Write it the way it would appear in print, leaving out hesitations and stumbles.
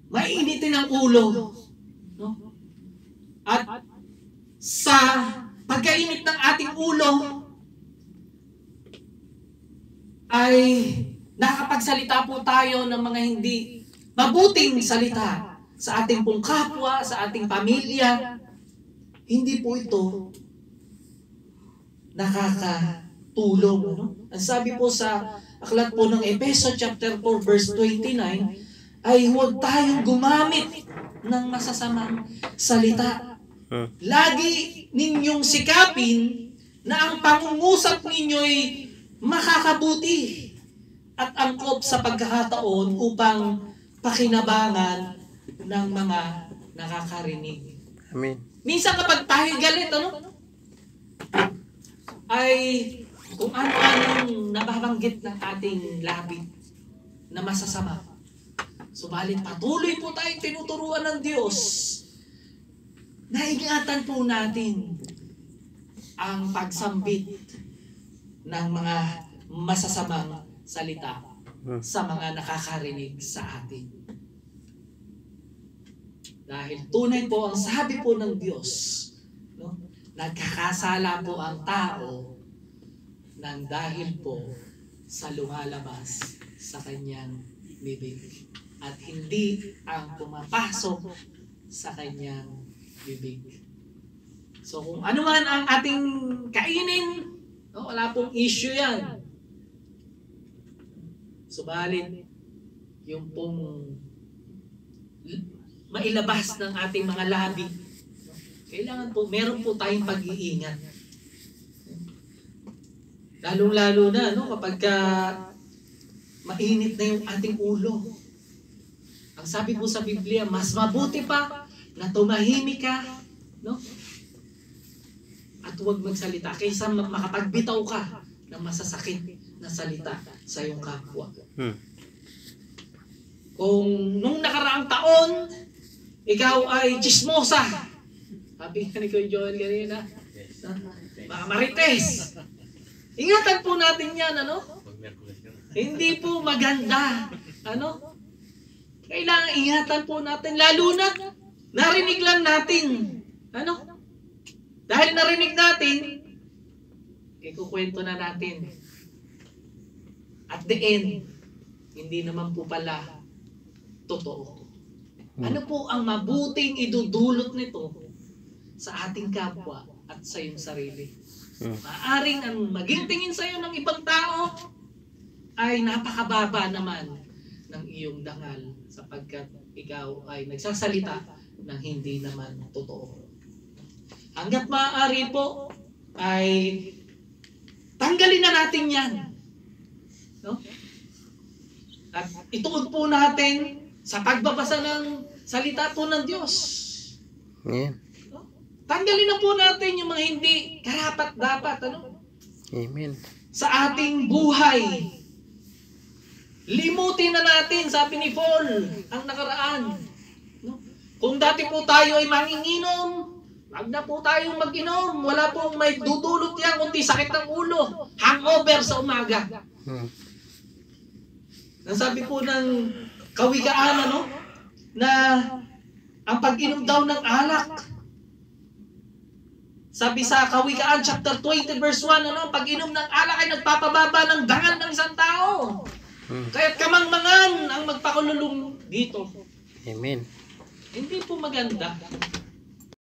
mainitin ang ulo. No? At sa pagkainit ng ating ulo, ay nakapagsalita po tayo ng mga hindi mabuting salita sa ating pong kapwa, sa ating pamilya. Hindi po ito nakakatulong. No? Ang sabi po sa aklat po ng Efeso chapter 4 verse 29 ay huwag tayong gumamit ng masasamang salita. Lagi ninyong sikapin na ang pangungusap ninyo'y makakabuti at angkop sa pagkakataon upang pakinabangan ng mga nakakarinig. Amen. Minsan kapag tayo galit, ay kung ano-anong nababanggit ng ating labi na masasama. Subalit patuloy po tayong tinuturuan ng Diyos. Naingatan po natin ang pagsambit ng mga masasamang salita sa mga nakakarinig sa atin. Dahil tunay po ang sabi po ng Diyos, no? Nagkakasala po ang tao nang dahil po sa lumalabas sa kanyang bibig at hindi ang pumapasok sa kanyang bibig. So kung ano man ang ating kainin, no, wala pong issue yan. Subalit, yung pong mailabas ng ating mga labi, kailangan po, meron po tayong pag-iingat. Lalong-lalo na, no, kapag mainit na yung ating ulo. Ang sabi po sa Biblia, mas mabuti pa na tumahimik ka, no? At huwag magsalita kaysa makapagbitaw ka ng masasakit na salita sa iyong kapwa. Kung nung nakaraang taon, ikaw ay chismosa. Sabi nga ni Kuya Joel kanina, mga marites. Ingatan po natin yan, ano? Hindi po maganda. Ano? Kailangan ingatan po natin, lalo na narinig lang natin. Ano? Dahil narinig natin, ikukwento na natin. At the end, hindi naman po pala totoo. Ano po ang mabuting idudulot nito sa ating kapwa at sa iyong sarili? Maaring ang maging tingin sa iyo ng ibang tao ay napakababa naman ng iyong dangal sapagkat ikaw ay nagsasalita ng hindi naman totoo. Hanggat maaari po ay tanggalin na natin yan. No? At ituon po natin sa pagbabasa ng salita po ng Diyos. Yeah. No? Tanggalin na po natin yung mga hindi karapat-dapat. Ano? Amen. Sa ating buhay. Limutin na natin, sabi ni Paul, ang nakaraan. No? Kung dati po tayo ay manginginom, wag na po tayong mag-inom. Wala pong may dudulot yan, kundi sakit ng ulo. Hangover sa umaga. Ang sabi po ng kawikaan, ano, na ang pag-inom daw ng alak. Sabi sa Kawikaan chapter 20 verse 1, ano, pag-inom ng alak ay nagpapababa ng dangal ng isang tao. Kaya't kamangmangan ang magpakululong dito. Amen. Hindi po maganda.